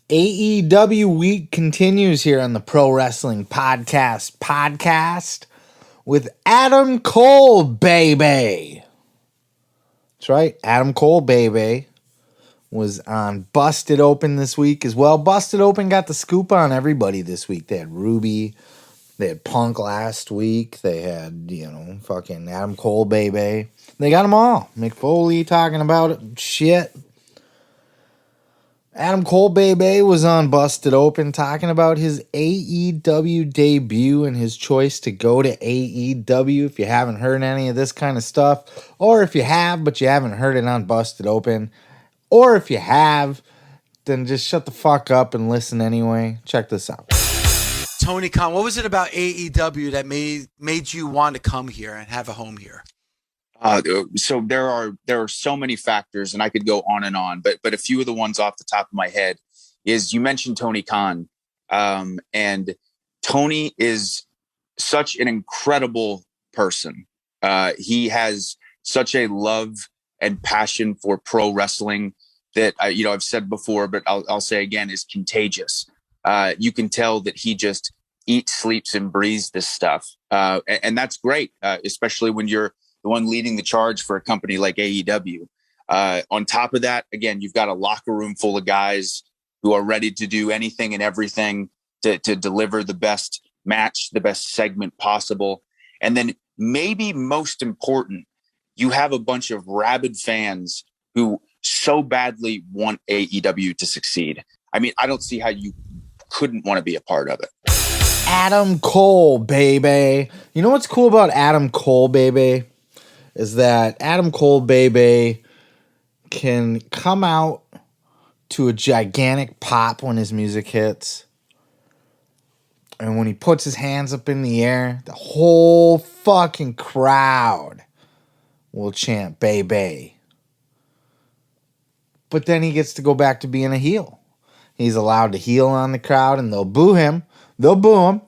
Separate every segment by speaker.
Speaker 1: AEW week continues here on the Pro Wrestling Podcast with Adam Cole, baby. That's right, Adam Cole, baby, was on Busted Open this week as well. Busted Open got the scoop on everybody this week. They had Ruby, they had Punk last week, they had, fucking Adam Cole, baby. They got them all. Mick Foley talking about it, shit. Adam Cole, baby, was on Busted Open talking about his AEW debut and his choice to go to AEW. If you haven't heard any of this kind of stuff, or if you have, but you haven't heard it on Busted Open, or if you have, then just shut the fuck up and listen anyway. Check this out.
Speaker 2: Tony Khan, what was it about AEW that made you want to come here and have a home here?
Speaker 3: So there are so many factors, and I could go on and on, but a few of the ones off the top of my head is you mentioned Tony Khan, and Tony is such an incredible person. He has such a love and passion for pro wrestling that I've said before, but I'll say again, is contagious. You can tell that he just eats, sleeps, and breathes this stuff, and that's great, especially when you're the one leading the charge for a company like AEW. On top of that, again, you've got a locker room full of guys who are ready to do anything and everything to deliver the best match, the best segment possible. And then maybe most important, you have a bunch of rabid fans who so badly want AEW to succeed. I mean, I don't see how you couldn't want to be a part of it.
Speaker 1: Adam Cole, baby. You know what's cool about Adam Cole, baby? Is that Adam Cole, baby, can come out to a gigantic pop when his music hits. And when he puts his hands up in the air, the whole fucking crowd will chant, baby. But then he gets to go back to being a heel. He's allowed to heel on the crowd, and they'll boo him. They'll boo him.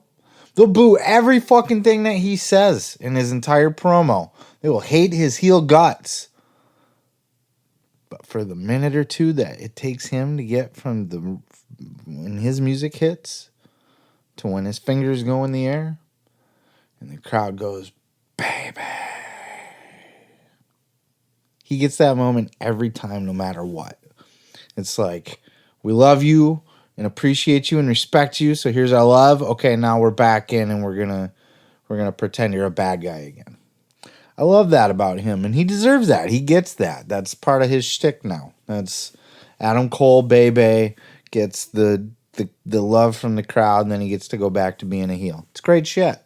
Speaker 1: They'll boo every fucking thing that he says in his entire promo. They will hate his heel guts. But for the minute or two that it takes him to get from when his music hits to when his fingers go in the air and the crowd goes, baby. He gets that moment every time, no matter what. It's like, we love you and appreciate you and respect you, so here's our love. Okay, now we're back in and we're gonna pretend you're a bad guy again. I love that about him, and he deserves that. He gets that. That's part of his shtick now. That's Adam Cole, baby, gets the love from the crowd, and then he gets to go back to being a heel. It's great shit.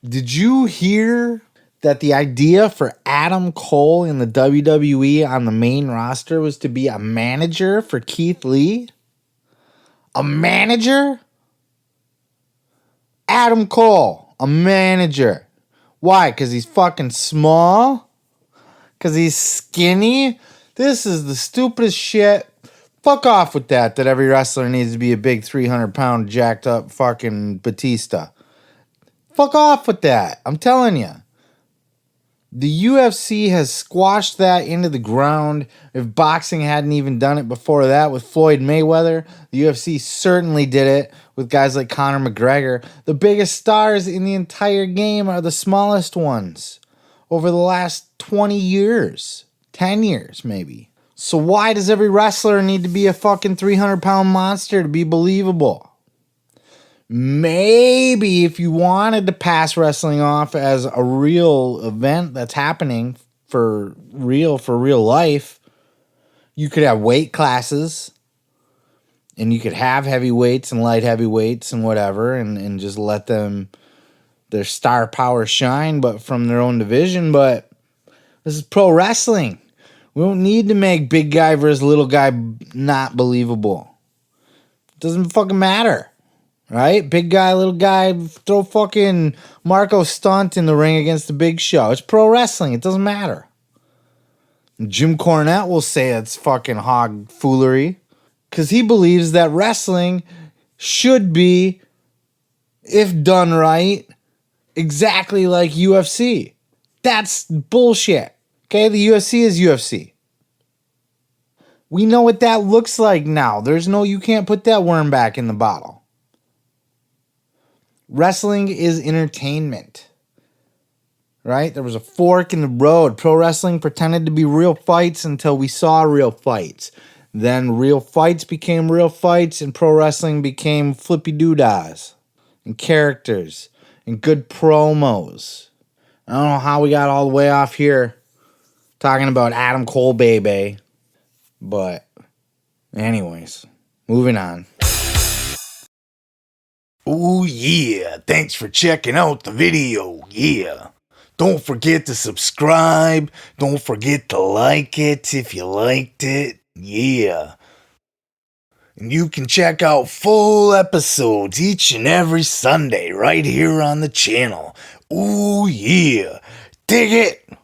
Speaker 1: Did you hear that the idea for Adam Cole in the WWE on the main roster was to be a manager for Keith Lee? A manager? Adam Cole, a manager. Why? Because he's fucking small? Because he's skinny? This is the stupidest shit. Fuck off with that every wrestler needs to be a big 300-pound jacked up fucking Batista. Fuck off with that. I'm telling you. The UFC has squashed that into the ground. If boxing hadn't even done it before that with Floyd Mayweather, the UFC certainly did it with guys like Conor McGregor. The biggest stars in the entire game are the smallest ones over the last 20 years, 10 years maybe. So why does every wrestler need to be a fucking 300-pound monster to be believable? Maybe if you wanted to pass wrestling off as a real event that's happening for real life, you could have weight classes and you could have heavyweights and light heavyweights and whatever and just let them, their star power shine, but from their own division. But this is pro wrestling. We don't need to make big guy versus little guy not believable. It doesn't fucking matter. Right? Big guy, little guy, throw fucking Marco Stunt in the ring against the Big Show. It's pro wrestling. It doesn't matter. Jim Cornette will say it's fucking hog foolery because he believes that wrestling should be, if done right, exactly like UFC. That's bullshit. Okay? The UFC is UFC. We know what that looks like now. You can't put that worm back in the bottle. Wrestling is entertainment. Right? There was a fork in the road. Pro wrestling pretended to be real fights until we saw real fights. Then real fights became real fights, and pro wrestling became flippy doodahs and characters and good promos. I don't know how we got all the way off here talking about Adam Cole baby. But anyways, moving on.
Speaker 4: Oh yeah, thanks for checking out the video, yeah. Don't forget to subscribe, don't forget to like it if you liked it, yeah. And you can check out full episodes each and every Sunday right here on the channel. Oh yeah, dig it!